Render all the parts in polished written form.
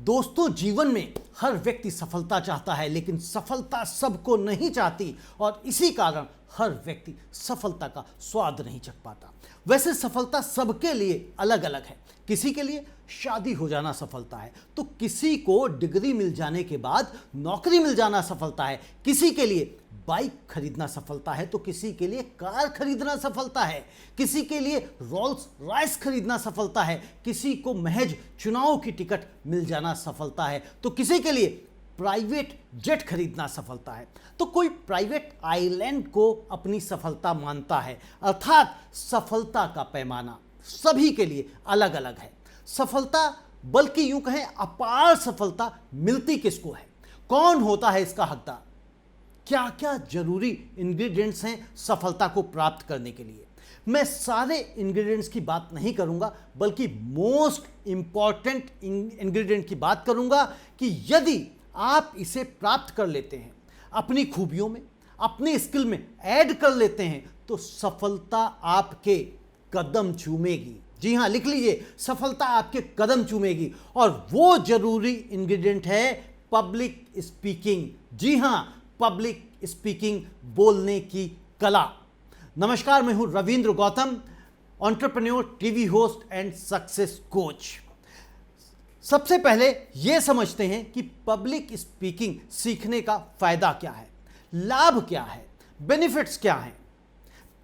दोस्तों, जीवन में हर व्यक्ति सफलता चाहता है, लेकिन सफलता सबको नहीं चाहती और इसी कारण हर व्यक्ति सफलता का स्वाद नहीं चख पाता। वैसे सफलता सबके लिए अलग अलग है। किसी के लिए शादी हो जाना सफलता है, तो किसी को डिग्री मिल जाने के बाद नौकरी मिल जाना सफलता है। किसी के लिए बाइक खरीदना सफलता है, तो किसी के लिए कार खरीदना सफलता है। किसी के लिए रोल्स रॉयस खरीदना सफलता है, किसी को महज चुनाव की टिकट मिल जाना सफलता है, तो किसी के लिए प्राइवेट जेट खरीदना सफलता है। तो कोई प्राइवेट आइलैंड को अपनी सफलता मानता है। अर्थात सफलता का पैमाना सभी के लिए अलग अलग है। सफलता, बल्कि यूं कहें अपार सफलता, मिलती किसको है? कौन होता है इसका हकदार? क्या क्या जरूरी इंग्रेडिएंट्स हैं सफलता को प्राप्त करने के लिए? मैं सारे इंग्रेडिएंट्स की बात नहीं करूंगा, बल्कि मोस्ट इंपॉर्टेंट इंग्रेडिएंट की बात करूंगा कि यदि आप इसे प्राप्त कर लेते हैं, अपनी खूबियों में, अपने स्किल में ऐड कर लेते हैं, तो सफलता आपके कदम चूमेगी। जी हां, लिख लीजिए, सफलता आपके कदम चूमेगी। और वो जरूरी इंग्रेडिएंट है पब्लिक स्पीकिंग। जी हां, पब्लिक स्पीकिंग, बोलने की कला। नमस्कार, मैं हूं Ravindra Gautam, entrepreneur, TV host and success coach. सबसे पहले यह समझते हैं कि पब्लिक स्पीकिंग सीखने का फायदा क्या है, लाभ क्या है, बेनिफिट्स क्या हैं।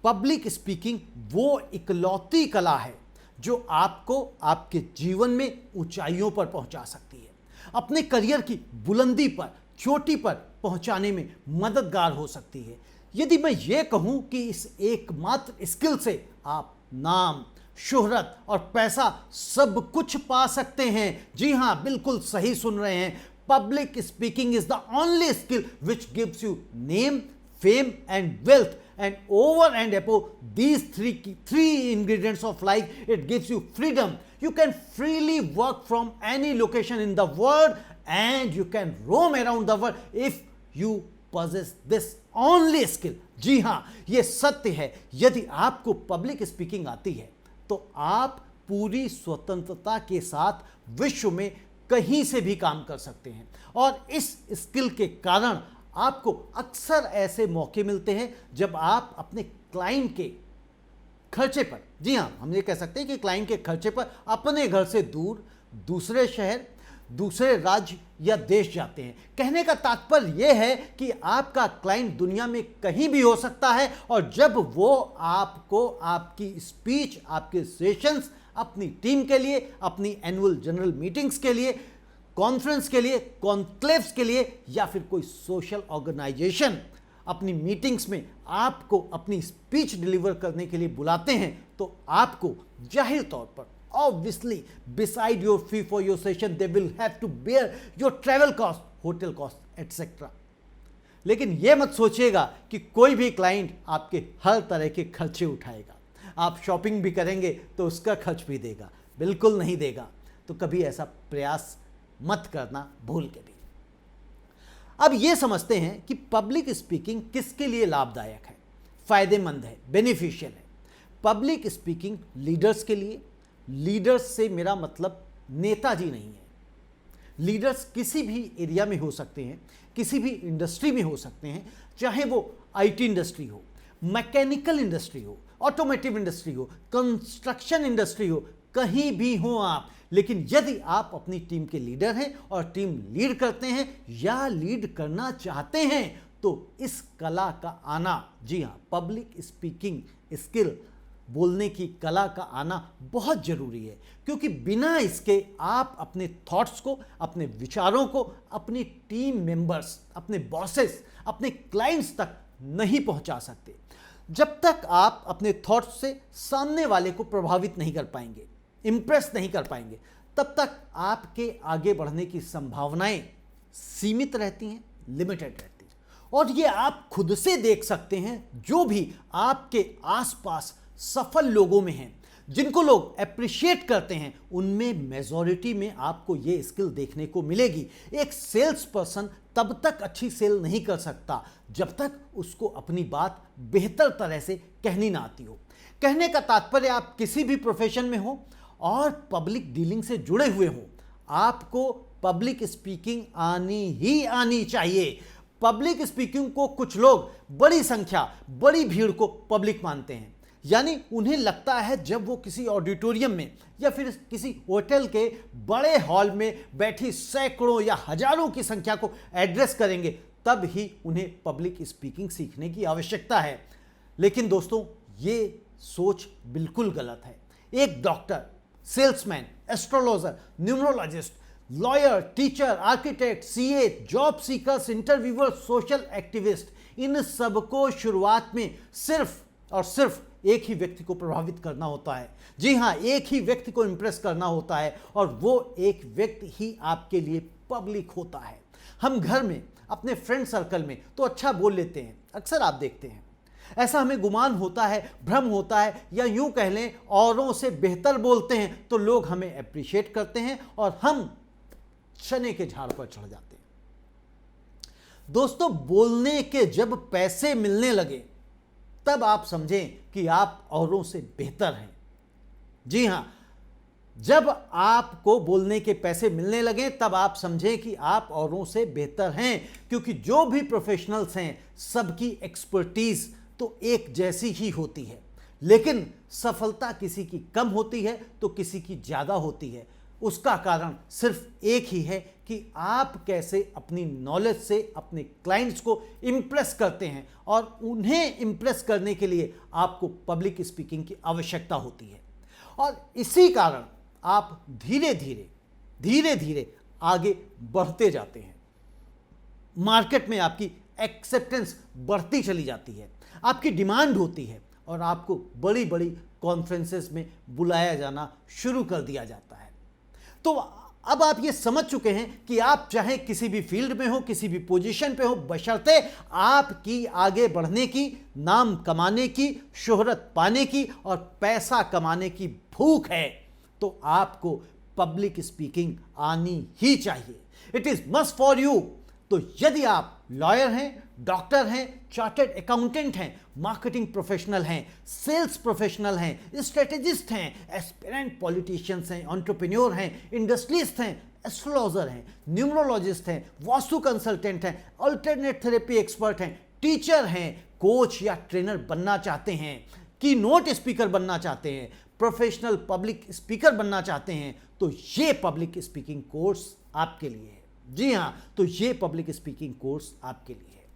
पब्लिक स्पीकिंग वो इकलौती कला है जो आपको आपके जीवन में ऊंचाइयों पर पहुंचा सकती है, अपने करियर की बुलंदी पर, चोटी पर पहुंचाने में मददगार हो सकती है। यदि मैं ये कहूं कि इस एकमात्र स्किल से आप नाम, शोहरत और पैसा सब कुछ पा सकते हैं, जी हां, बिल्कुल सही सुन रहे हैं। Public speaking is the only skill which gives you name, fame and wealth, and over and above these three ingredients of life, it gives you freedom. You can freely work from any location in the world and you can roam around the world if you possess this only skill. जी हाँ, ये सत्य है। यदि आपको public speaking आती है तो आप पूरी स्वतंत्रता के साथ विश्व में कहीं से भी काम कर सकते हैं। और इस स्किल के कारण आपको अक्सर ऐसे मौके मिलते हैं जब आप अपने क्लाइंट के खर्चे पर, जी हाँ, हम ये कह सकते हैं कि क्लाइंट के खर्चे पर अपने घर से दूर दूसरे शहर, दूसरे राज्य या देश जाते हैं। कहने का तात्पर्य यह है कि आपका क्लाइंट दुनिया में कहीं भी हो सकता है और जब वो आपको आपकी स्पीच, आपके सेशंस, अपनी टीम के लिए, अपनी एनुअल जनरल मीटिंग्स के लिए, कॉन्फ्रेंस के लिए, कॉन्क्लेव्स के लिए या फिर कोई सोशल ऑर्गेनाइजेशन अपनी मीटिंग्स में आपको अपनी स्पीच डिलीवर करने के लिए बुलाते हैं, तो आपको जाहिर तौर पर obviously beside your fee for your session they will have to bear your travel cost, hotel cost etcetera. लेकिन यह मत सोचिएगा कि कोई भी क्लाइंट आपके हर तरह के खर्चे उठाएगा। आप शॉपिंग भी करेंगे तो उसका खर्च भी देगा, बिल्कुल नहीं देगा। तो कभी ऐसा प्रयास मत करना, भूल के भी। अब यह समझते हैं कि पब्लिक स्पीकिंग किसके लिए लाभदायक है, फायदेमंद है, बेनिफिशियल है। पब्लिक स्पीकिंग लीडर्स के लिए, लीडर्स से मेरा मतलब नेताजी नहीं है। लीडर्स किसी भी एरिया में हो सकते हैं, किसी भी इंडस्ट्री में हो सकते हैं, चाहे वो आईटी इंडस्ट्री हो, मैकेनिकल इंडस्ट्री हो, ऑटोमोटिव इंडस्ट्री हो, कंस्ट्रक्शन इंडस्ट्री हो, कहीं भी हो आप। लेकिन यदि आप अपनी टीम के लीडर हैं और टीम लीड करते हैं या लीड करना चाहते हैं, तो इस कला का आना, जी हाँ, पब्लिक स्पीकिंग स्किल, बोलने की कला का आना बहुत जरूरी है। क्योंकि बिना इसके आप अपने थॉट्स को, अपने विचारों को अपनी टीम मेंबर्स, अपने बॉसेस, अपने क्लाइंट्स तक नहीं पहुंचा सकते। जब तक आप अपने थॉट्स से सामने वाले को प्रभावित नहीं कर पाएंगे, इंप्रेस नहीं कर पाएंगे, तब तक आपके आगे बढ़ने की संभावनाएं सीमित रहती हैं, लिमिटेड रहती हैं। और ये आप खुद से देख सकते हैं, जो भी आपके आसपास सफल लोगों में हैं, जिनको लोग एप्रिशिएट करते हैं, उनमें मेजॉरिटी में आपको ये स्किल देखने को मिलेगी। एक सेल्स पर्सन तब तक अच्छी सेल नहीं कर सकता जब तक उसको अपनी बात बेहतर तरह से कहनी ना आती हो। कहने का तात्पर्य, आप किसी भी प्रोफेशन में हो और पब्लिक डीलिंग से जुड़े हुए हो, आपको पब्लिक स्पीकिंग आनी ही आनी चाहिए। पब्लिक स्पीकिंग को कुछ लोग बड़ी संख्या, बड़ी भीड़ को पब्लिक मानते हैं, यानी उन्हें लगता है जब वो किसी ऑडिटोरियम में या फिर किसी होटल के बड़े हॉल में बैठी सैकड़ों या हजारों की संख्या को एड्रेस करेंगे तब ही उन्हें पब्लिक स्पीकिंग सीखने की आवश्यकता है। लेकिन दोस्तों, ये सोच बिल्कुल गलत है। एक doctor, salesman, astrologer, numerologist, lawyer, teacher, architect, CA, job seekers, interviewer, social activist, इन सबको शुरुआत में सिर्फ और सिर्फ एक ही व्यक्ति को प्रभावित करना होता है। जी हाँ, एक ही व्यक्ति को इंप्रेस करना होता है और वो एक व्यक्ति ही आपके लिए पब्लिक होता है। हम घर में, अपने फ्रेंड सर्कल में तो अच्छा बोल लेते हैं, अक्सर आप देखते हैं। ऐसा हमें गुमान होता है, भ्रम होता है, या यूं कह लें औरों से बेहतर बोलते हैं तो लोग हमें अप्रिशिएट करते हैं और हम चने के झाड़ पर चढ़ जाते हैं। दोस्तों, बोलने के जब पैसे मिलने लगे तब आप समझें कि आप औरों से बेहतर हैं। जी हां, जब आपको बोलने के पैसे मिलने लगे तब आप समझें कि आप औरों से बेहतर हैं, क्योंकि जो भी प्रोफेशनल्स हैं सबकी एक्सपर्टीज तो एक जैसी ही होती है, लेकिन सफलता किसी की कम होती है तो किसी की ज़्यादा होती है। उसका कारण सिर्फ एक ही है कि आप कैसे अपनी नॉलेज से अपने क्लाइंट्स को इम्प्रेस करते हैं, और उन्हें इम्प्रेस करने के लिए आपको पब्लिक स्पीकिंग की आवश्यकता होती है। और इसी कारण आप धीरे धीरे आगे बढ़ते जाते हैं। मार्केट में आपकी एक्सेप्टेंस बढ़ती चली जाती है, आपकी डिमांड होती है और आपको बड़ी बड़ी कॉन्फ्रेंसेस में बुलाया जाना शुरू कर दिया जाता है। तो अब आप ये समझ चुके हैं कि आप चाहे किसी भी फील्ड में हो, किसी भी पोजीशन पे हो, बशर्ते आपकी आगे बढ़ने की, नाम कमाने की, शोहरत पाने की और पैसा कमाने की भूख है, तो आपको पब्लिक स्पीकिंग आनी ही चाहिए। It is must for you. तो यदि आप लॉयर हैं, डॉक्टर हैं, चार्टर्ड अकाउंटेंट हैं, मार्केटिंग प्रोफेशनल हैं, सेल्स प्रोफेशनल हैं, स्ट्रेटेजिस्ट हैं, एस्पिरेंट पॉलिटिशियंस हैं, एंटरप्रेन्योर हैं, इंडस्ट्रियलिस्ट हैं, एस्ट्रोलॉजर हैं, न्यूमरोलॉजिस्ट हैं, वास्तु कंसल्टेंट हैं, अल्टरनेट थेरेपी एक्सपर्ट हैं, टीचर हैं, कोच या ट्रेनर बनना चाहते हैं, की नोट स्पीकर बनना चाहते हैं, प्रोफेशनल पब्लिक स्पीकर बनना चाहते हैं, तो ये पब्लिक स्पीकिंग कोर्स आपके लिए है। जी हां, तो ये पब्लिक स्पीकिंग कोर्स आपके लिए है।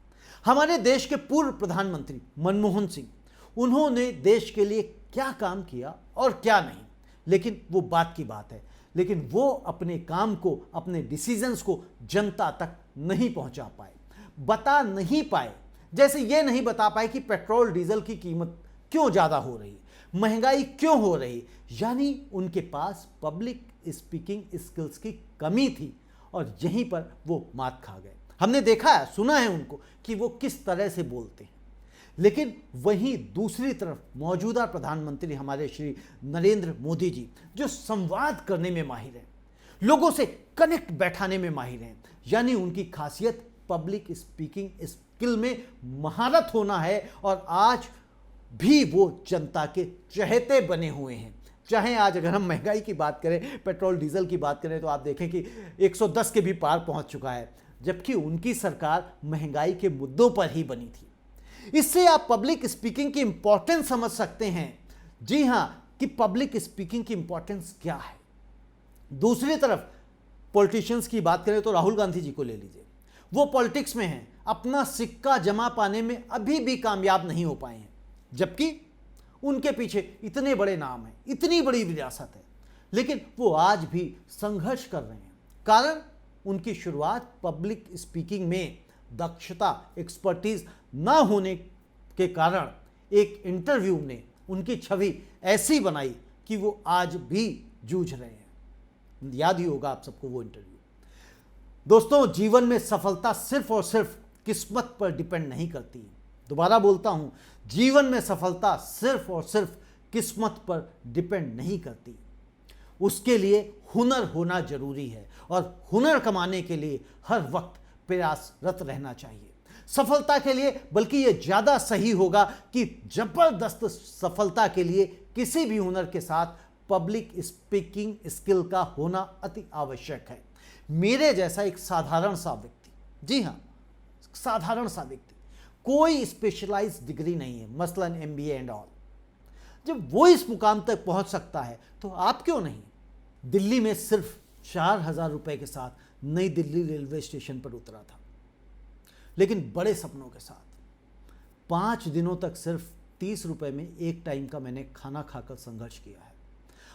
हमारे देश के पूर्व प्रधानमंत्री मनमोहन सिंह, उन्होंने देश के लिए क्या काम किया और क्या नहीं, लेकिन वो बात की बात है। लेकिन वो अपने काम को, अपने डिसीजंस को जनता तक नहीं पहुंचा पाए, बता नहीं पाए। जैसे ये नहीं बता पाए कि पेट्रोल डीजल की कीमत क्यों ज़्यादा हो रही, महंगाई क्यों हो रही, यानी उनके पास पब्लिक स्पीकिंग स्किल्स की कमी थी और यहीं पर वो मात खा गए। हमने देखा है, सुना है उनको कि वो किस तरह से बोलते हैं। लेकिन वहीं दूसरी तरफ मौजूदा प्रधानमंत्री हमारे श्री नरेंद्र मोदी जी, जो संवाद करने में माहिर हैं, लोगों से कनेक्ट बैठाने में माहिर हैं, यानी उनकी खासियत पब्लिक स्पीकिंग स्किल में महारत होना है, और आज भी वो जनता के चहेते बने हुए हैं। चाहे आज अगर हम महंगाई की बात करें, पेट्रोल डीजल की बात करें, तो आप देखें कि 110 के भी पार पहुंच चुका है, जबकि उनकी सरकार महंगाई के मुद्दों पर ही बनी थी। इससे आप पब्लिक स्पीकिंग की इंपॉर्टेंस समझ सकते हैं। जी हां, कि पब्लिक स्पीकिंग की इंपॉर्टेंस क्या है। दूसरी तरफ पॉलिटिशियंस की बात करें तो राहुल गांधी जी को ले लीजिए। वो पॉलिटिक्स में हैं, अपना सिक्का जमा पाने में अभी भी कामयाब नहीं हो पाए हैं, जबकि उनके पीछे इतने बड़े नाम हैं, इतनी बड़ी विरासत है, लेकिन वो आज भी संघर्ष कर रहे हैं। कारण उनकी शुरुआत पब्लिक स्पीकिंग में दक्षता, एक्सपर्टीज ना होने के कारण एक इंटरव्यू ने उनकी छवि ऐसी बनाई कि वो आज भी जूझ रहे हैं। याद ही होगा आप सबको वो इंटरव्यू। दोस्तों, जीवन में सफलता सिर्फ और सिर्फ किस्मत पर डिपेंड नहीं करती। दोबारा बोलता हूं, जीवन में सफलता सिर्फ और सिर्फ किस्मत पर डिपेंड नहीं करती। उसके लिए हुनर होना जरूरी है, और हुनर कमाने के लिए हर वक्त प्रयासरत रहना चाहिए। सफलता के लिए, बल्कि यह ज़्यादा सही होगा कि जबरदस्त सफलता के लिए किसी भी हुनर के साथ पब्लिक स्पीकिंग स्किल का होना अति आवश्यक है। मेरे जैसा एक साधारण सा व्यक्ति, जी हाँ, साधारण सा व्यक्ति, कोई स्पेशलाइज डिग्री नहीं है, मसलन MBA एंड ऑल, जब वो इस मुकाम तक पहुंच सकता है तो आप क्यों नहीं? दिल्ली में सिर्फ 4,000 रुपए के साथ नई दिल्ली रेलवे स्टेशन पर उतरा था, लेकिन बड़े सपनों के साथ 5 दिनों तक सिर्फ 30 रुपए में एक टाइम का मैंने खाना खाकर संघर्ष किया है।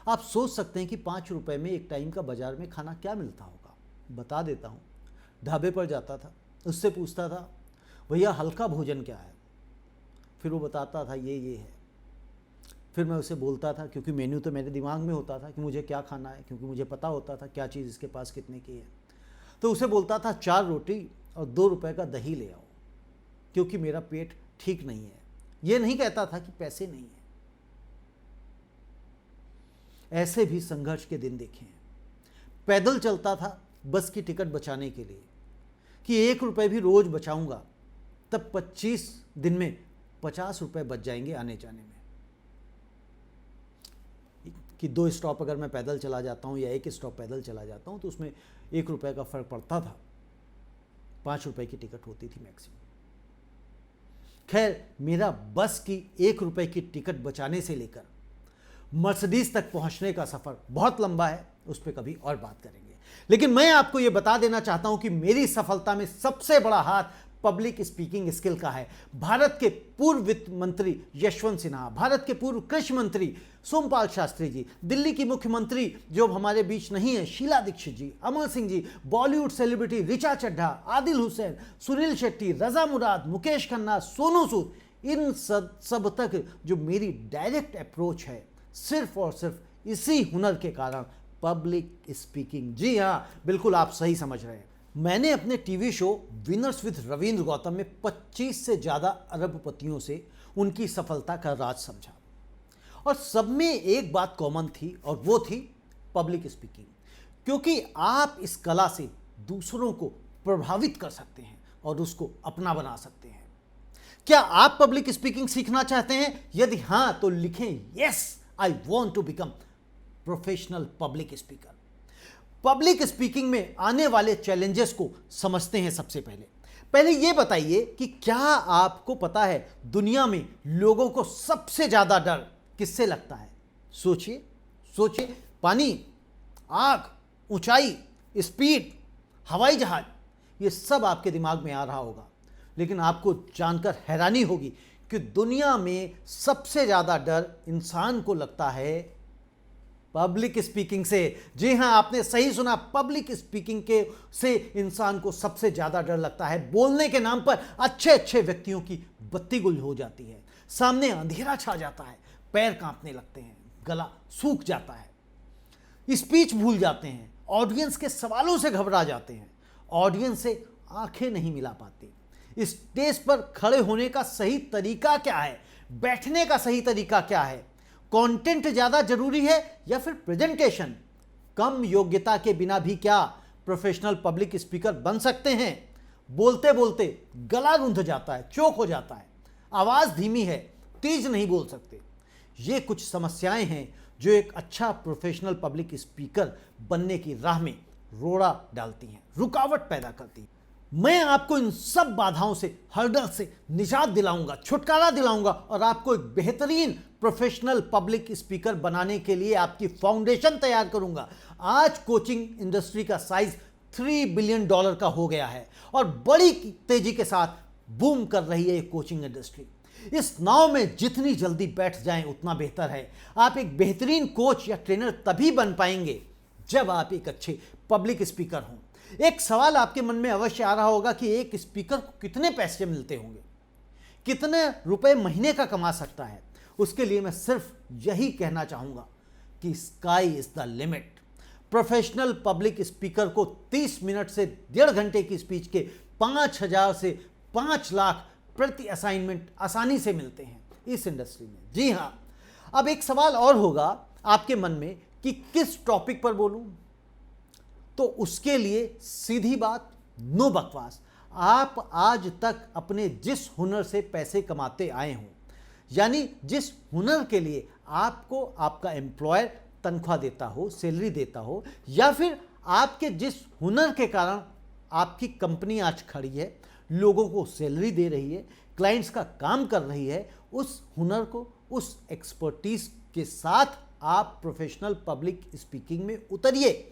आप सोच सकते हैं कि 5 रुपए में एक टाइम का बाजार में खाना क्या मिलता होगा। बता देता हूँ, ढाबे पर जाता था, उससे पूछता था भैया हल्का भोजन क्या है, फिर वो बताता था ये है। फिर मैं उसे बोलता था, क्योंकि मेन्यू तो मेरे दिमाग में होता था कि मुझे क्या खाना है, क्योंकि मुझे पता होता था क्या चीज़ इसके पास कितने की है। तो उसे बोलता था 4 रोटी और 2 रुपए का दही ले आओ, क्योंकि मेरा पेट ठीक नहीं है। ये नहीं कहता था कि पैसे नहीं है। ऐसे भी संघर्ष के दिन देखे हैं। पैदल चलता था बस की टिकट बचाने के लिए कि 1 रुपए भी रोज बचाऊंगा, तब 25 दिन में 50 रुपए बच जाएंगे आने जाने में, कि 2 स्टॉप अगर मैं पैदल चला जाता हूँ या 1 स्टॉप पैदल चला जाता हूँ तो उसमें 1 रुपए का फर्क पड़ता था। 5 रुपए की टिकट होती थी मैक्सिमम। खैर, मेरा बस की 1 रुपए की टिकट बचाने से लेकर मर्सिडीज तक पहुंचने का सफर बहुत लंबा है, उस पर कभी और बात करेंगे। लेकिन मैं आपको यह बता देना चाहता हूं कि मेरी सफलता में सबसे बड़ा हाथ पब्लिक स्पीकिंग स्किल का है। भारत के पूर्व वित्त मंत्री यशवंत सिन्हा, भारत के पूर्व कृषि मंत्री सोमपाल शास्त्री जी, दिल्ली की मुख्यमंत्री जो हमारे बीच नहीं है शीला दीक्षित जी, अमर सिंह जी, बॉलीवुड सेलिब्रिटी ऋचा चड्ढा, आदिल हुसैन, सुनील शेट्टी, रजा मुराद, मुकेश खन्ना, सोनू सूद, इन सब तक जो मेरी डायरेक्ट अप्रोच है सिर्फ और सिर्फ इसी हुनर के कारण, पब्लिक स्पीकिंग। जी हाँ, बिल्कुल आप सही समझ रहे हैं। मैंने अपने TV show winners with Ravindra Gautam में 25 से ज़्यादा अरबपतियों से उनकी सफलता का राज समझा, और सब में एक बात कॉमन थी और वो थी पब्लिक स्पीकिंग। क्योंकि आप इस कला से दूसरों को प्रभावित कर सकते हैं और उसको अपना बना सकते हैं। क्या आप पब्लिक स्पीकिंग सीखना चाहते हैं? यदि हाँ तो लिखें yes, I want to become professional public speaker. Public speaking में आने वाले चैलेंजेस को समझते हैं। सबसे पहले ये बताइए कि क्या आपको पता है दुनिया में लोगों को सबसे ज्यादा डर किससे लगता है? सोचिए, पानी, आग, ऊंचाई, स्पीड, हवाई जहाज, ये सब आपके दिमाग में आ रहा होगा। लेकिन आपको जानकर हैरानी होगी कि दुनिया में सबसे ज्यादा डर इंसान को लगता है पब्लिक स्पीकिंग से। जी हां, आपने सही सुना, पब्लिक स्पीकिंग के से इंसान को सबसे ज्यादा डर लगता है। बोलने के नाम पर अच्छे व्यक्तियों की बत्ती गुल हो जाती है, सामने अंधेरा छा जाता है, पैर कांपने लगते हैं, गला सूख जाता है, स्पीच भूल जाते हैं, ऑडियंस के सवालों से घबरा जाते हैं, ऑडियंस से आंखें नहीं मिला पाते। स्टेज पर खड़े होने का सही तरीका क्या है? बैठने का सही तरीका क्या है? कंटेंट ज्यादा जरूरी है या फिर प्रेजेंटेशन? कम योग्यता के बिना भी क्या प्रोफेशनल पब्लिक स्पीकर बन सकते हैं? बोलते बोलते गला रुंध जाता है, चोक हो जाता है, आवाज धीमी है, तेज नहीं बोल सकते। ये कुछ समस्याएं हैं जो एक अच्छा प्रोफेशनल पब्लिक स्पीकर बनने की राह में रोड़ा डालती हैं, रुकावट पैदा करती हैं। मैं आपको इन सब बाधाओं से, हर्डल से निजात दिलाऊंगा, छुटकारा दिलाऊंगा और आपको एक बेहतरीन प्रोफेशनल पब्लिक स्पीकर बनाने के लिए आपकी फाउंडेशन तैयार करूंगा। आज कोचिंग इंडस्ट्री का साइज $3 बिलियन का हो गया है और बड़ी तेजी के साथ बूम कर रही है ये कोचिंग इंडस्ट्री। इस नाव में जितनी जल्दी बैठ जाएं उतना बेहतर है। आप एक बेहतरीन कोच या ट्रेनर तभी बन पाएंगे जब आप एक अच्छे पब्लिक स्पीकर हों। एक सवाल आपके मन में अवश्य आ रहा होगा कि एक स्पीकर को कितने पैसे मिलते होंगे, कितने रुपए महीने का कमा सकता है? उसके लिए मैं सिर्फ यही कहना चाहूंगा कि sky is the limit. Professional public speaker को 30 मिनट से 1.5 घंटे की स्पीच के 5,000 से 5 लाख प्रति असाइनमेंट आसानी से मिलते हैं इस इंडस्ट्री में। जी हां, अब एक सवाल और होगा आपके मन में कि किस टॉपिक पर बोलूं, तो उसके लिए सीधी बात, नो बकवास। आप आज तक अपने जिस हुनर से पैसे कमाते आए हों, यानी जिस हुनर के लिए आपको आपका एम्प्लॉयर तनख्वाह देता हो, सैलरी देता हो, या फिर आपके जिस हुनर के कारण आपकी कंपनी आज खड़ी है, लोगों को सैलरी दे रही है, क्लाइंट्स का काम कर रही है, उस हुनर को, उस एक्सपर्टीज के साथ आप प्रोफेशनल पब्लिक स्पीकिंग में उतरिए।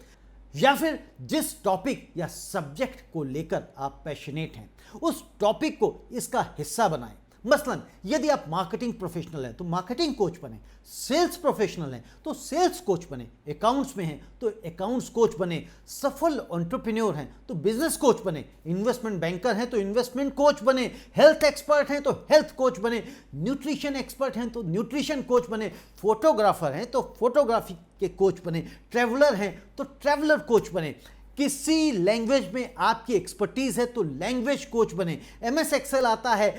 या फिर जिस टॉपिक या सब्जेक्ट को लेकर आप पैशनेट हैं, उस टॉपिक को इसका हिस्सा बनाएं। मसलन यदि आप मार्केटिंग प्रोफेशनल हैं तो मार्केटिंग कोच बने, सेल्स प्रोफेशनल हैं तो सेल्स कोच बने, अकाउंट्स में हैं तो अकाउंट्स कोच बने, सफल एंटरप्रेन्योर हैं तो बिजनेस कोच बने, इन्वेस्टमेंट बैंकर हैं तो इन्वेस्टमेंट कोच बने, हेल्थ एक्सपर्ट हैं तो हेल्थ कोच बने, न्यूट्रिशन एक्सपर्ट हैं तो न्यूट्रिशन कोच बने, फोटोग्राफर हैं तो फोटोग्राफी के कोच बने, ट्रैवलर हैं तो ट्रैवलर कोच बने, किसी लैंग्वेज में आपकी एक्सपर्टीज है तो लैंग्वेज कोच बने, MS एक्सेल आता है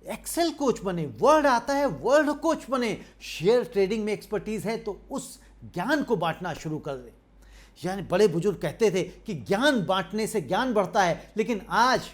एक्सेल कोच बने, वर्ड आता है वर्ड कोच बने, शेयर ट्रेडिंग में एक्सपर्टीज है तो उस ज्ञान को बांटना शुरू कर दे। यानी बड़े बुजुर्ग कहते थे कि ज्ञान बांटने से ज्ञान बढ़ता है, लेकिन आज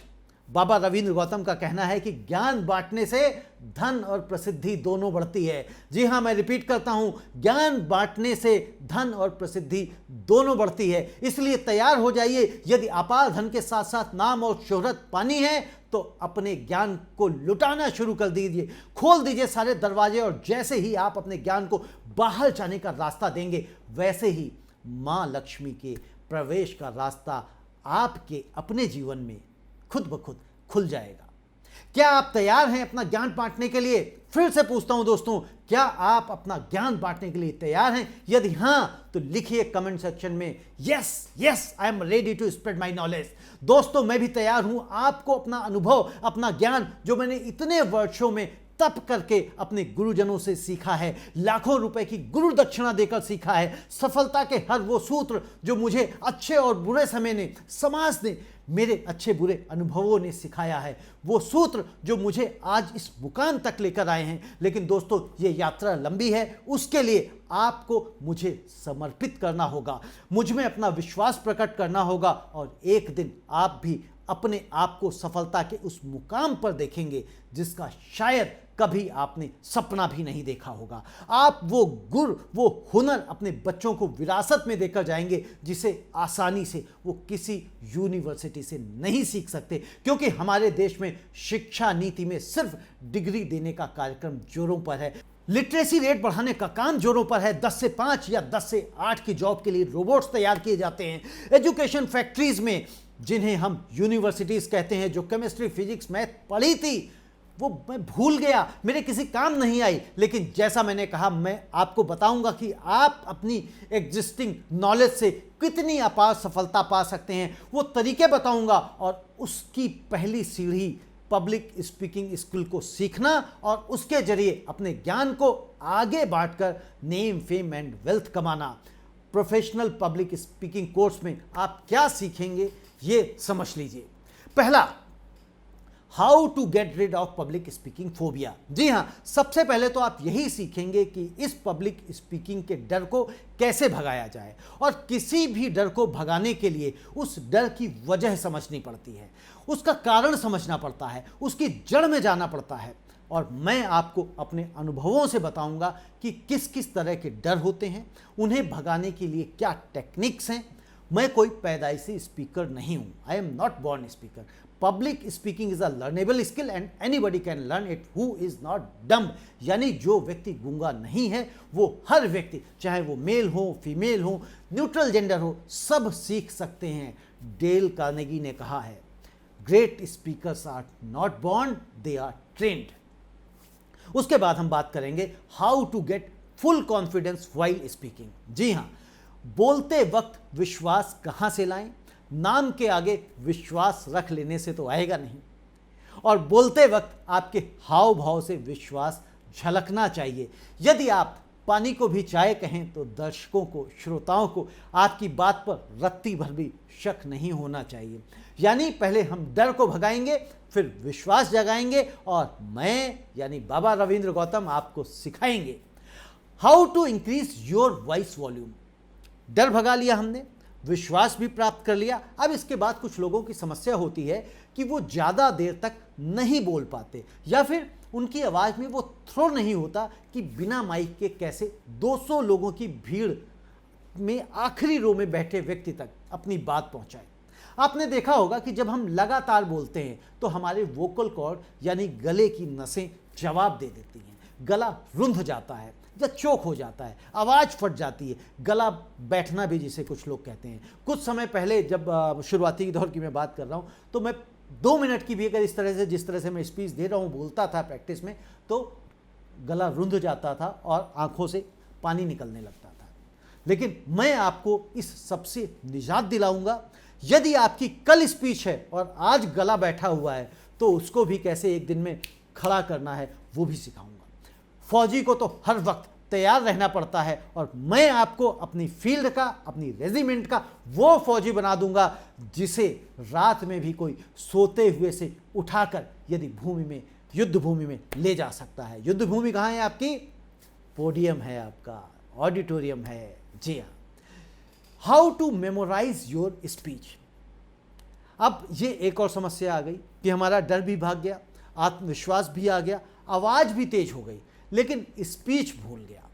बाबा रविंद्र गौतम का कहना है कि ज्ञान बांटने से धन और प्रसिद्धि दोनों बढ़ती है। जी हाँ, मैं रिपीट करता हूं, ज्ञान बांटने से धन और प्रसिद्धि दोनों बढ़ती है। इसलिए तैयार हो जाइए, यदि अपार धन के साथ साथ नाम और शोहरत पानी है तो अपने ज्ञान को लुटाना शुरू कर दीजिए, खोल दीजिए सारे दरवाजे, और जैसे ही आप अपने ज्ञान को बाहर जाने का रास्ता देंगे, वैसे ही मां लक्ष्मी के प्रवेश का रास्ता आपके अपने जीवन में खुद ब खुद खुल जाएगा। क्या आप तैयार हैं अपना ज्ञान बांटने के लिए? फिर से पूछता हूं दोस्तों, क्या आप अपना ज्ञान बांटने के लिए तैयार हैं? यदि हां तो लिखिए कमेंट सेक्शन में yes yes I am ready to spread my knowledge. दोस्तों, मैं भी तैयार हूं आपको अपना अनुभव, अपना ज्ञान जो मैंने इतने वर्षों में तप करके अपने गुरुजनों से सीखा है, लाखों रुपए की गुरु दक्षिणा देकर सीखा है, सफलता के हर वो सूत्र जो मुझे अच्छे और बुरे समय ने, समाज ने, मेरे अच्छे बुरे अनुभवों ने सिखाया है, वो सूत्र जो मुझे आज इस मुकाम तक लेकर आए हैं। लेकिन दोस्तों, ये यात्रा लंबी है, उसके लिए आपको मुझे समर्पित करना होगा, मुझ में अपना विश्वास प्रकट करना होगा, और एक दिन आप भी अपने आप को सफलता के उस मुकाम पर देखेंगे जिसका शायद कभी आपने सपना भी नहीं देखा होगा। आप वो गुर, वो हुनर अपने बच्चों को विरासत में देकर जाएंगे जिसे आसानी से वो किसी यूनिवर्सिटी से नहीं सीख सकते, क्योंकि हमारे देश में शिक्षा नीति में सिर्फ डिग्री देने का कार्यक्रम जोरों पर है, लिटरेसी रेट बढ़ाने का काम जोरों पर है, 10 से 5 या 10 से 8 की जॉब के लिए रोबोट्स तैयार किए जाते हैं। एजुकेशन फैक्ट्रीज में, जिन्हें हम यूनिवर्सिटीज कहते हैं, जो केमिस्ट्री, फिजिक्स, मैथ पढ़ी थी वो मैं भूल गया, मेरे किसी काम नहीं आई। लेकिन जैसा मैंने कहा, मैं आपको बताऊंगा कि आप अपनी एग्जिस्टिंग नॉलेज से कितनी अपार सफलता पा सकते हैं, वो तरीके बताऊंगा। और उसकी पहली सीढ़ी पब्लिक स्पीकिंग स्किल को सीखना और उसके जरिए अपने ज्ञान को आगे बांटकर नेम, फेम एंड वेल्थ कमाना। प्रोफेशनल पब्लिक स्पीकिंग कोर्स में आप क्या सीखेंगे ये समझ लीजिए। पहला, how to get rid of public speaking phobia. जी हाँ, सबसे पहले तो आप यही सीखेंगे कि इस पब्लिक स्पीकिंग के डर को कैसे भगाया जाए, और किसी भी डर को भगाने के लिए उस डर की वजह समझनी पड़ती है, उसका कारण समझना पड़ता है, उसकी जड़ में जाना पड़ता है। और मैं आपको अपने अनुभवों से बताऊंगा कि किस किस तरह के डर होते हैं, उन्हें भगाने के लिए क्या टेक्निक्स हैं। मैं कोई पैदाइशी स्पीकर नहीं हूं, I am not born speaker. Public speaking is a learnable skill and anybody can learn it who is not dumb. यानी जो व्यक्ति गूंगा नहीं है, वो हर व्यक्ति, चाहे वो मेल हो, फीमेल हो, न्यूट्रल जेंडर हो, सब सीख सकते हैं। डेल कार्नेगी ने कहा है, great speakers are not born, they are trained. उसके बाद हम बात करेंगे how to get full confidence while speaking. जी हाँ, बोलते वक्त विश्वास कहां से लाएं? नाम के आगे विश्वास रख लेने से तो आएगा नहीं, और बोलते वक्त आपके हाव भाव से विश्वास झलकना चाहिए। यदि आप पानी को भी चाय कहें तो दर्शकों को, श्रोताओं को आपकी बात पर रत्ती भर भी शक नहीं होना चाहिए। यानी पहले हम डर को भगाएंगे, फिर विश्वास जगाएंगे, और मैं यानी बाबा रविंद्र गौतम आपको सिखाएंगे how to increase your voice volume. डर भगा लिया हमने, विश्वास भी प्राप्त कर लिया। अब इसके बाद कुछ लोगों की समस्या होती है कि वो ज़्यादा देर तक नहीं बोल पाते, या फिर उनकी आवाज़ में वो थ्रो नहीं होता कि बिना माइक के कैसे 200 लोगों की भीड़ में आखिरी रो में बैठे व्यक्ति तक अपनी बात पहुंचाएं। आपने देखा होगा कि जब हम लगातार बोलते हैं तो हमारे वोकल कॉर्ड यानी गले की नसें जवाब दे देती हैं, गला रुंध जाता है या चोक हो जाता है, आवाज़ फट जाती है, गला बैठना भी जिसे कुछ लोग कहते हैं। कुछ समय पहले जब शुरुआती दौर की मैं बात कर रहा हूँ तो मैं 2 मिनट की भी अगर इस तरह से जिस तरह से मैं स्पीच दे रहा हूँ बोलता था प्रैक्टिस में तो गला रुंध जाता था और आंखों से पानी निकलने लगता था। लेकिन मैं आपको इस सबसे निजात दिलाऊंगा। यदि आपकी कल स्पीच है और आज गला बैठा हुआ है तो उसको भी कैसे एक दिन में खड़ा करना है वो भी सिखाऊंगा। फौजी को तो हर वक्त तैयार रहना पड़ता है और मैं आपको अपनी फील्ड का, अपनी रेजिमेंट का वो फौजी बना दूंगा जिसे रात में भी कोई सोते हुए से उठाकर यदि भूमि में, युद्ध भूमि में ले जा सकता है। युद्ध भूमि कहाँ है आपकी? पोडियम है आपका, ऑडिटोरियम है। जी हाँ। How to memorise your speech. अब ये एक और समस्या आ गई कि हमारा डर भी भाग गया, आत्मविश्वास भी आ गया, आवाज़ भी तेज हो गई, लेकिन स्पीच भूल गया।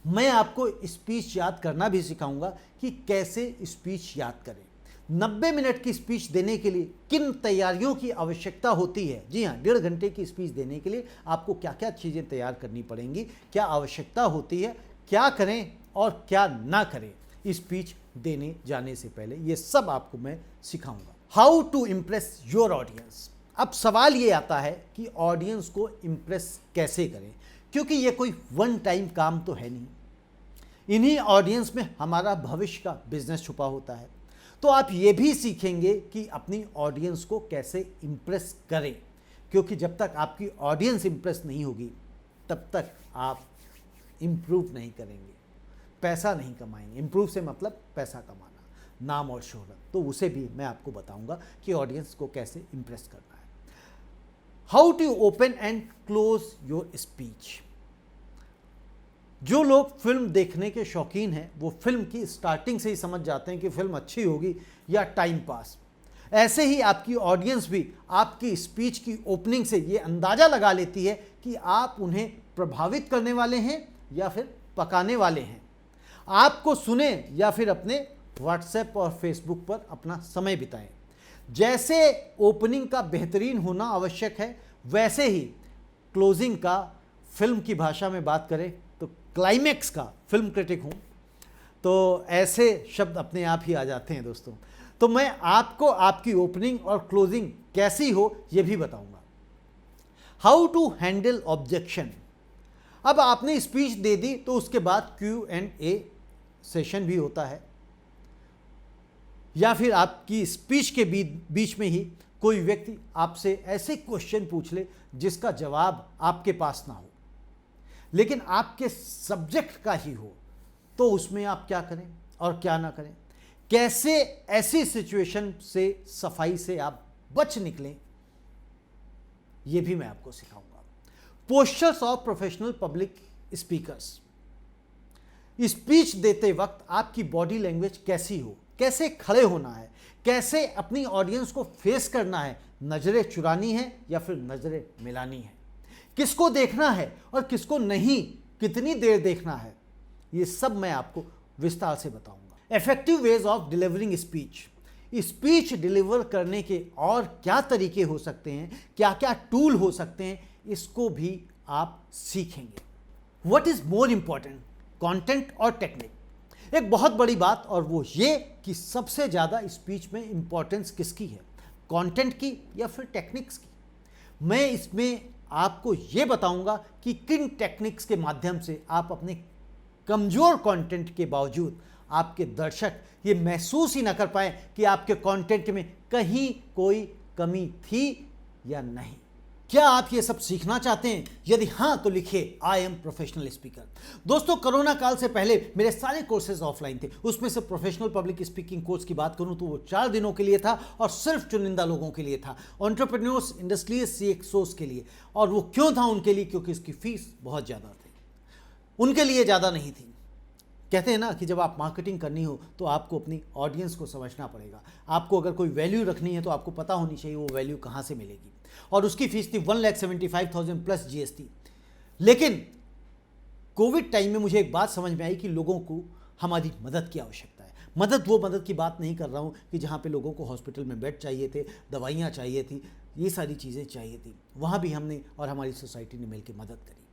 मैं आपको स्पीच याद करना भी सिखाऊंगा कि कैसे स्पीच याद करें। 90 मिनट की स्पीच देने के लिए किन तैयारियों की आवश्यकता होती है। जी हाँ, 1.5 घंटे की स्पीच देने के लिए आपको क्या क्या चीज़ें तैयार करनी पड़ेंगी, क्या आवश्यकता होती है, क्या करें और क्या ना करें स्पीच देने जाने से पहले, ये सब आपको मैं सिखाऊंगा। How to impress your audience. अब सवाल ये आता है कि ऑडियंस को इम्प्रेस कैसे करें, क्योंकि ये कोई वन टाइम काम तो है नहीं। इन्हीं ऑडियंस में हमारा भविष्य का बिजनेस छुपा होता है। तो आप ये भी सीखेंगे कि अपनी ऑडियंस को कैसे इम्प्रेस करें, क्योंकि जब तक आपकी ऑडियंस इम्प्रेस नहीं होगी तब तक आप इम्प्रूव नहीं करेंगे, पैसा नहीं कमाएंगे। इम्प्रूव से मतलब पैसा कमाना, नाम और शोहरत, तो उसे भी मैं आपको बताऊंगा कि ऑडियंस को कैसे इम्प्रेस करना है। How to open and close your speech. जो लोग फिल्म देखने के शौकीन हैं वो फिल्म की स्टार्टिंग से ही समझ जाते हैं कि फिल्म अच्छी होगी या टाइम पास। ऐसे ही आपकी ऑडियंस भी आपकी स्पीच की ओपनिंग से ये अंदाज़ा लगा लेती है कि आप उन्हें प्रभावित करने वाले हैं या फिर पकाने वाले हैं, आपको सुने या फिर अपने व्हाट्सएप और फेसबुक पर अपना समय बिताएं। जैसे ओपनिंग का बेहतरीन होना आवश्यक है, वैसे ही क्लोजिंग का, फिल्म की भाषा में बात करें तो क्लाइमेक्स का, फिल्म क्रिटिक हूँ तो ऐसे शब्द अपने आप ही आ जाते हैं दोस्तों। तो मैं आपको आपकी ओपनिंग और क्लोजिंग कैसी हो ये भी बताऊंगा। How to handle objection. अब आपने स्पीच दे दी तो उसके बाद Q&A सेशन भी होता है, या फिर आपकी स्पीच के बीच में ही कोई व्यक्ति आपसे ऐसे क्वेश्चन पूछ ले जिसका जवाब आपके पास ना हो लेकिन आपके सब्जेक्ट का ही हो, तो उसमें आप क्या करें और क्या ना करें, कैसे ऐसी सिचुएशन से सफाई से आप बच निकलें, यह भी मैं आपको सिखाऊंगा। Postures of professional public speakers. Speech देते वक्त आपकी बॉडी लैंग्वेज कैसी हो, कैसे खड़े होना है, कैसे अपनी ऑडियंस को फेस करना है, नजरें चुरानी है या फिर नजरें मिलानी है, किसको देखना है और किसको नहीं, कितनी देर देखना है, ये सब मैं आपको विस्तार से बताऊंगा। Effective ways of delivering speech. Speech deliver करने के और क्या तरीके हो सकते हैं, क्या क्या टूल हो सकते हैं, इसको भी आप सीखेंगे। What is more important, content और टेक्निक। एक बहुत बड़ी बात और वो ये कि सबसे ज़्यादा स्पीच में इंपॉर्टेंस किसकी है, कंटेंट की या फिर टेक्निक्स की। मैं इसमें आपको ये बताऊंगा कि किन टेक्निक्स के माध्यम से आप अपने कमज़ोर कंटेंट के बावजूद आपके दर्शक ये महसूस ही ना कर पाए कि आपके कंटेंट में कहीं कोई कमी थी या नहीं। क्या आप ये सब सीखना चाहते हैं? यदि हाँ तो लिखिए आई एम प्रोफेशनल स्पीकर। दोस्तों, कोरोना काल से पहले मेरे सारे कोर्सेज ऑफलाइन थे। उसमें से प्रोफेशनल पब्लिक स्पीकिंग कोर्स की बात करूं तो वो 4 दिनों के लिए था और सिर्फ चुनिंदा लोगों के लिए था, एंटरप्रेन्योर्स, इंडस्ट्रियल CXOs के लिए। और वो क्यों था उनके लिए? क्योंकि इसकी फीस बहुत ज़्यादा थी, उनके लिए ज़्यादा नहीं थी। कहते हैं ना कि जब आप मार्केटिंग करनी हो तो आपको अपनी ऑडियंस को समझना पड़ेगा। आपको अगर कोई वैल्यू रखनी है तो आपको पता होनी चाहिए वो वैल्यू कहाँ से मिलेगी। और उसकी फीस थी 1,75,000 प्लस GST। लेकिन कोविड टाइम में मुझे एक बात समझ में आई कि लोगों को हमारी मदद की आवश्यकता है। वो मदद की बात नहीं कर रहा हूँ कि जहाँ पे लोगों को हॉस्पिटल में बेड चाहिए थे, दवाइयाँ चाहिए थी, ये सारी चीज़ें चाहिए थी, वहाँ भी हमने और हमारी सोसाइटी ने मिलकर मदद करी।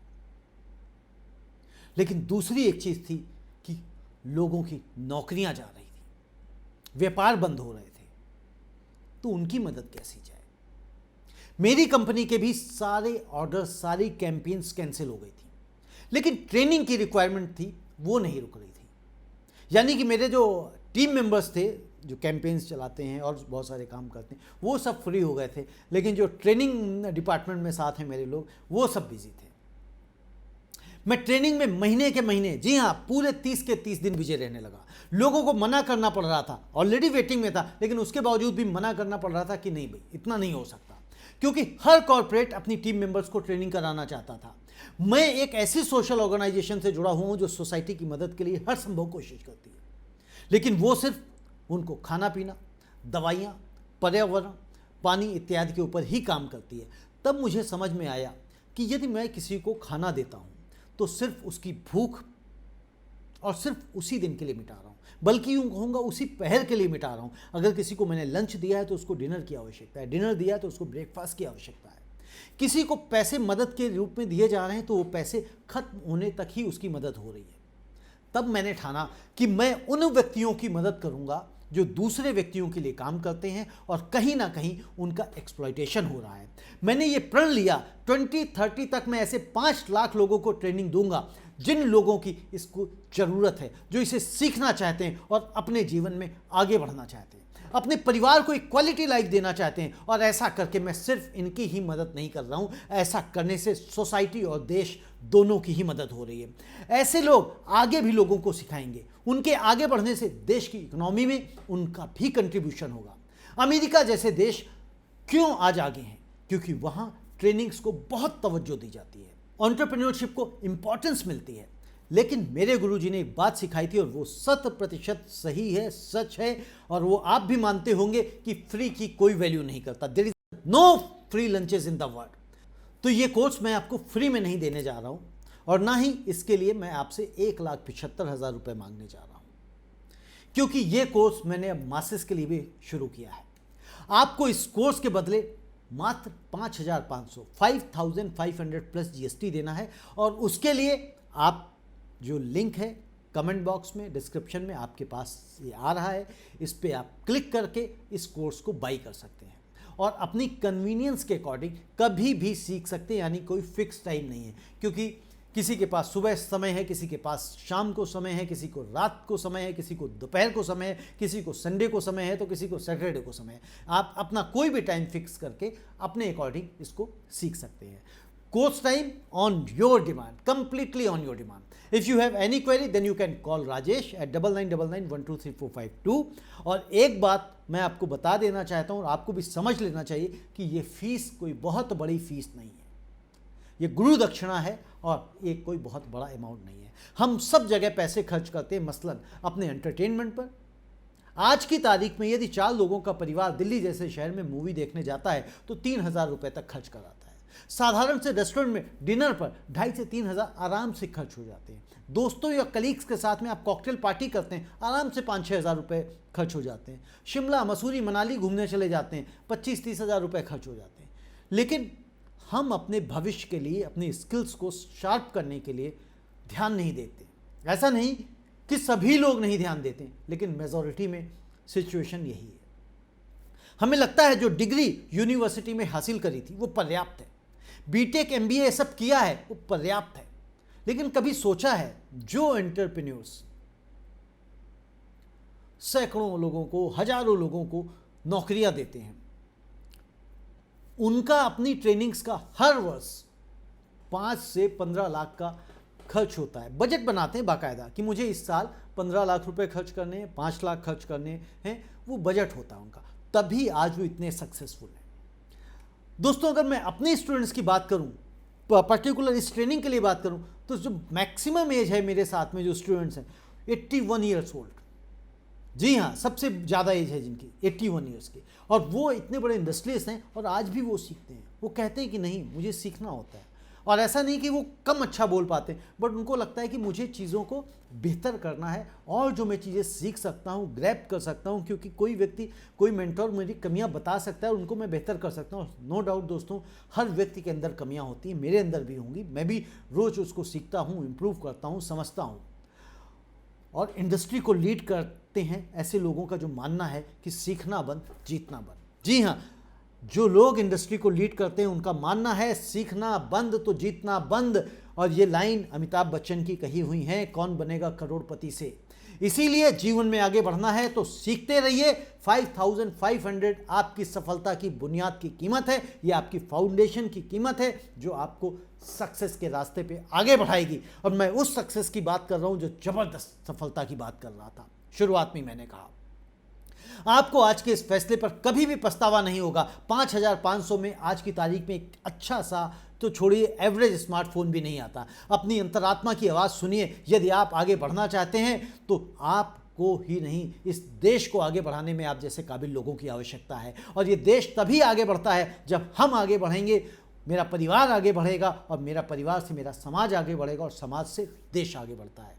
लेकिन दूसरी एक चीज़ थी कि लोगों की नौकरियां जा रही थी, व्यापार बंद हो रहे थे, तो उनकी मदद कैसी जाए। मेरी कंपनी के भी सारे ऑर्डर, सारी कैंपेन्स कैंसिल हो गई थी, लेकिन ट्रेनिंग की रिक्वायरमेंट थी वो नहीं रुक रही थी। यानी कि मेरे जो टीम मेंबर्स थे, जो कैंपेन्स चलाते हैं और बहुत सारे काम करते हैं, वो सब फ्री हो गए थे, लेकिन जो ट्रेनिंग डिपार्टमेंट में साथ हैं मेरे लोग, वो सब बिजी थे। मैं ट्रेनिंग में महीने के महीने, जी हाँ, पूरे 30 के 30 दिन बिजी रहने लगा। लोगों को मना करना पड़ रहा था, ऑलरेडी वेटिंग में था, लेकिन उसके बावजूद भी मना करना पड़ रहा था कि नहीं भाई, इतना नहीं हो सकता, क्योंकि हर कॉर्पोरेट अपनी टीम मेंबर्स को ट्रेनिंग कराना चाहता था। मैं एक ऐसी सोशल ऑर्गेनाइजेशन से जुड़ा हूं जो सोसाइटी की मदद के लिए हर संभव कोशिश करती है, लेकिन वो सिर्फ उनको खाना पीना, दवाइयाँ, पर्यावरण, पानी इत्यादि के ऊपर ही काम करती है। तब मुझे समझ में आया कि यदि मैं किसी को खाना देता हूँ तो सिर्फ उसकी भूख और सिर्फ उसी दिन के लिए मिटा रहा हूँ, बल्कि यूँ कहूँगा उसी पहर के लिए मिटा रहा हूँ। अगर किसी को मैंने लंच दिया है तो उसको डिनर की आवश्यकता है, डिनर दिया है तो उसको ब्रेकफास्ट की आवश्यकता है। किसी को पैसे मदद के रूप में दिए जा रहे हैं तो वो पैसे खत्म होने तक ही उसकी मदद हो रही है। तब मैंने ठाना कि मैं उन व्यक्तियों की मदद करूँगा जो दूसरे व्यक्तियों के लिए काम करते हैं और कहीं ना कहीं उनका एक्सप्लॉयटेशन हो रहा है। मैंने ये प्रण लिया 2030 तक मैं ऐसे 5 लाख लोगों को ट्रेनिंग दूंगा जिन लोगों की इसको ज़रूरत है, जो इसे सीखना चाहते हैं और अपने जीवन में आगे बढ़ना चाहते हैं, अपने परिवार को एक क्वालिटी लाइफ देना चाहते हैं। और ऐसा करके मैं सिर्फ इनकी ही मदद नहीं कर रहा हूँ, ऐसा करने से सोसाइटी और देश दोनों की ही मदद हो रही है। ऐसे लोग आगे भी लोगों को सिखाएंगे, उनके आगे बढ़ने से देश की इकोनॉमी में उनका भी कंट्रीब्यूशन होगा। अमेरिका जैसे देश क्यों आज आगे हैं? क्योंकि वहाँ ट्रेनिंग्स को बहुत तवज्जो दी जाती है, एंटरप्रेन्योरशिप को इंपॉर्टेंस मिलती है। लेकिन मेरे गुरुजी ने एक बात सिखाई थी और वो 100% सही है, सच है, और वो आप भी मानते होंगे कि फ्री की कोई वैल्यू नहीं करता। There is no free lunches in the world. तो ये कोर्स मैं आपको फ्री में नहीं देने जा रहा हूँ और ना ही इसके लिए मैं आपसे 1,75,000 रुपये मांगने जा रहा हूँ, क्योंकि ये कोर्स मैंने अब मासेस के लिए भी शुरू किया है। आपको इस कोर्स के बदले मात्र 5,500 5,500 प्लस GST देना है, और उसके लिए आप जो लिंक है कमेंट बॉक्स में, डिस्क्रिप्शन में आपके पास ये आ रहा है, इस पे आप क्लिक करके इस कोर्स को बाई कर सकते हैं और अपनी कन्वीनियंस के अकॉर्डिंग कभी भी सीख सकते हैं। यानी कोई फिक्स टाइम नहीं है, क्योंकि किसी के पास सुबह समय है, किसी के पास शाम को समय है, किसी को रात को समय है, किसी को दोपहर को समय है, किसी को संडे को समय है, तो किसी को सैटरडे को समय है। आप अपना कोई भी टाइम फिक्स करके अपने अकॉर्डिंग इसको सीख सकते हैं। Course time on your demand, completely on your demand. If you have any query, then you can call Rajesh at 9999123452। और एक बात मैं आपको बता देना चाहता हूँ और आपको भी समझ लेना चाहिए कि ये फीस कोई बहुत बड़ी फीस नहीं है, ये गुरु दक्षिणा है और ये कोई बहुत बड़ा अमाउंट नहीं है। हम सब जगह पैसे खर्च करते हैं, मसलन अपने एंटरटेनमेंट पर। आज की तारीख में यदि 4 लोगों का परिवार दिल्ली जैसे शहर में मूवी देखने जाता है तो 3,000 रुपये तक खर्च कराता है। साधारण से रेस्टोरेंट में डिनर पर 2,500 से 3,000 आराम से खर्च हो जाते हैं। दोस्तों या कलीग्स के साथ में आप कॉकटेल पार्टी करते हैं, आराम से 5-6 हज़ार रुपये खर्च हो जाते हैं। शिमला, मसूरी, मनाली घूमने चले जाते हैं, 25-30 हज़ार रुपये खर्च हो जाते हैं। लेकिन हम अपने भविष्य के लिए, अपनी स्किल्स को शार्प करने के लिए ध्यान नहीं देते। ऐसा नहीं कि सभी लोग नहीं ध्यान देते, लेकिन मेजॉरिटी में सिचुएशन यही है। हमें लगता है जो डिग्री यूनिवर्सिटी में हासिल करी थी वो पर्याप्त है, बीटेक MBA सब किया है वो पर्याप्त है। लेकिन कभी सोचा है जो एंटरप्रेन्योर्स सैकड़ों लोगों को, हजारों लोगों को नौकरियां देते हैं, उनका अपनी ट्रेनिंग्स का हर वर्ष 5 से 15 लाख का खर्च होता है। बजट बनाते हैं बाकायदा कि मुझे इस साल 15 लाख रुपए खर्च करने हैं, 5 लाख खर्च करने हैं, वो बजट होता है उनका, तभी आज वो इतने सक्सेसफुल हैं। दोस्तों, अगर मैं अपने स्टूडेंट्स की बात करूं, पर्टिकुलर इस ट्रेनिंग के लिए बात करूं, तो जो मैक्सिमम एज है मेरे साथ में जो स्टूडेंट्स हैं 81 ईयर्स ओल्ड। जी हाँ, सबसे ज़्यादा एज है जिनकी 81 ईयर्स की, और वो इतने बड़े इंडस्ट्रियलिस्ट हैं और आज भी वो सीखते हैं। वो कहते हैं कि नहीं, मुझे सीखना होता है। और ऐसा नहीं कि वो कम अच्छा बोल पाते, बट उनको लगता है कि मुझे चीज़ों को बेहतर करना है और जो मैं चीज़ें सीख सकता हूँ, ग्रैब कर सकता हूँ, क्योंकि कोई व्यक्ति, कोई मेंटोर मेरी कमियाँ बता सकता है और उनको मैं बेहतर कर सकता हूँ। नो डाउट दोस्तों, हर व्यक्ति के अंदर कमियाँ होती हैं, मेरे अंदर भी होंगी, मैं भी रोज़ उसको सीखता हूँ, इम्प्रूव करता हूँ, समझता हूँ। और इंडस्ट्री को लीड करते हैं ऐसे लोगों का जो मानना है कि सीखना बंद, जीतना बंद। जी हाँ, जो लोग इंडस्ट्री को लीड करते हैं उनका मानना है सीखना बंद तो जीतना बंद। और ये लाइन अमिताभ बच्चन की कही हुई है, कौन बनेगा करोड़पति से। इसीलिए जीवन में आगे बढ़ना है तो सीखते रहिए। 5500 आपकी सफलता की बुनियाद की कीमत है, ये आपकी फाउंडेशन की कीमत है जो आपको सक्सेस के रास्ते पे आगे बढ़ाएगी। और मैं उस सक्सेस की बात कर रहा हूं जो जबरदस्त सफलता की बात कर रहा था। शुरुआत में मैंने कहा आपको आज के इस फैसले पर कभी भी पछतावा नहीं होगा। 5500 में आज की तारीख में एक अच्छा सा, तो छोड़िए एवरेज स्मार्टफोन भी नहीं आता। अपनी अंतरात्मा की आवाज़ सुनिए। यदि आप आगे बढ़ना चाहते हैं तो आपको ही नहीं, इस देश को आगे बढ़ाने में आप जैसे काबिल लोगों की आवश्यकता है। और ये देश तभी आगे बढ़ता है जब हम आगे बढ़ेंगे, मेरा परिवार आगे बढ़ेगा और मेरा परिवार से मेरा समाज आगे बढ़ेगा और समाज से देश आगे बढ़ता है।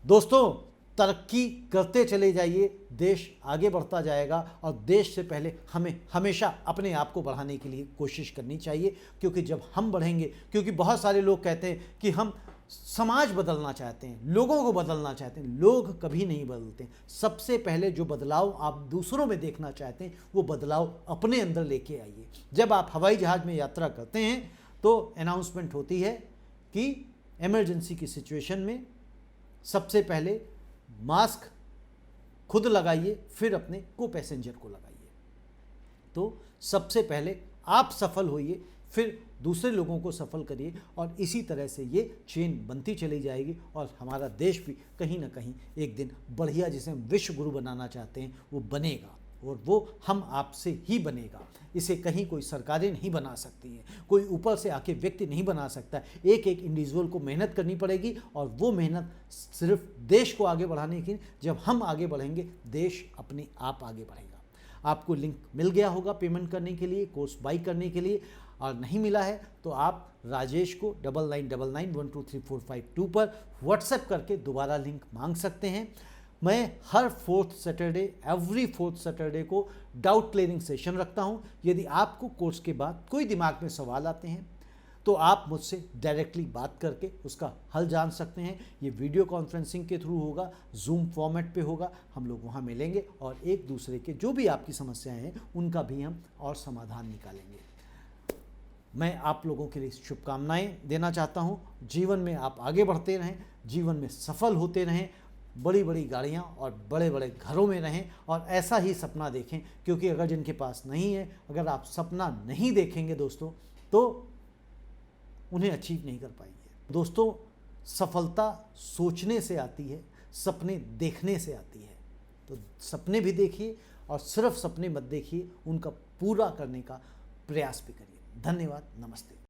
दोस्तों, तरक्की करते चले जाइए, देश आगे बढ़ता जाएगा। और देश से पहले हमें हमेशा अपने आप को बढ़ाने के लिए कोशिश करनी चाहिए, क्योंकि जब हम बढ़ेंगे, क्योंकि बहुत सारे लोग कहते हैं कि हम समाज बदलना चाहते हैं, लोगों को बदलना चाहते हैं। लोग कभी नहीं बदलते। सबसे पहले जो बदलाव आप दूसरों में देखना चाहते हैं वो बदलाव अपने अंदर लेके आइए। जब आप हवाई जहाज़ में यात्रा करते हैं तो अनाउंसमेंट होती है कि इमरजेंसी की सिचुएशन में सबसे पहले मास्क खुद लगाइए, फिर अपने को पैसेंजर को लगाइए। तो सबसे पहले आप सफल होइए, फिर दूसरे लोगों को सफल करिए। और इसी तरह से ये चेन बनती चली जाएगी और हमारा देश भी कहीं ना कहीं एक दिन बढ़िया, जिसे हम विश्व गुरु बनाना चाहते हैं, वो बनेगा। और वो हम आपसे ही बनेगा। इसे कहीं कोई सरकारें नहीं बना सकती हैं, कोई ऊपर से आके व्यक्ति नहीं बना सकता। एक एक इंडिविजुअल को मेहनत करनी पड़ेगी और वो मेहनत सिर्फ देश को आगे बढ़ाने की। जब हम आगे बढ़ेंगे, देश अपने आप आगे बढ़ेगा। आपको लिंक मिल गया होगा पेमेंट करने के लिए, कोर्स बाई करने के लिए, और नहीं मिला है तो आप राजेश को 9999123452 पर व्हाट्सएप करके दोबारा लिंक मांग सकते हैं। मैं हर एवरी फोर्थ सैटरडे को डाउट क्लियरिंग सेशन रखता हूं। यदि आपको कोर्स के बाद कोई दिमाग में सवाल आते हैं तो आप मुझसे डायरेक्टली बात करके उसका हल जान सकते हैं। ये वीडियो कॉन्फ्रेंसिंग के थ्रू होगा, जूम फॉर्मेट पे होगा। हम लोग वहाँ मिलेंगे और एक दूसरे के जो भी आपकी समस्याएं हैं उनका भी हम और समाधान निकालेंगे। मैं आप लोगों के लिए शुभकामनाएं देना चाहता हूं। जीवन में आप आगे बढ़ते रहें, जीवन में सफल होते रहें, बड़ी बड़ी गाड़ियां और बड़े बड़े घरों में रहें और ऐसा ही सपना देखें। क्योंकि अगर जिनके पास नहीं है, अगर आप सपना नहीं देखेंगे दोस्तों, तो उन्हें अचीव नहीं कर पाएंगे। दोस्तों, सफलता सोचने से आती है, सपने देखने से आती है। तो सपने भी देखिए और सिर्फ सपने मत देखिए, उनका पूरा करने का प्रयास भी करिए। धन्यवाद, नमस्ते।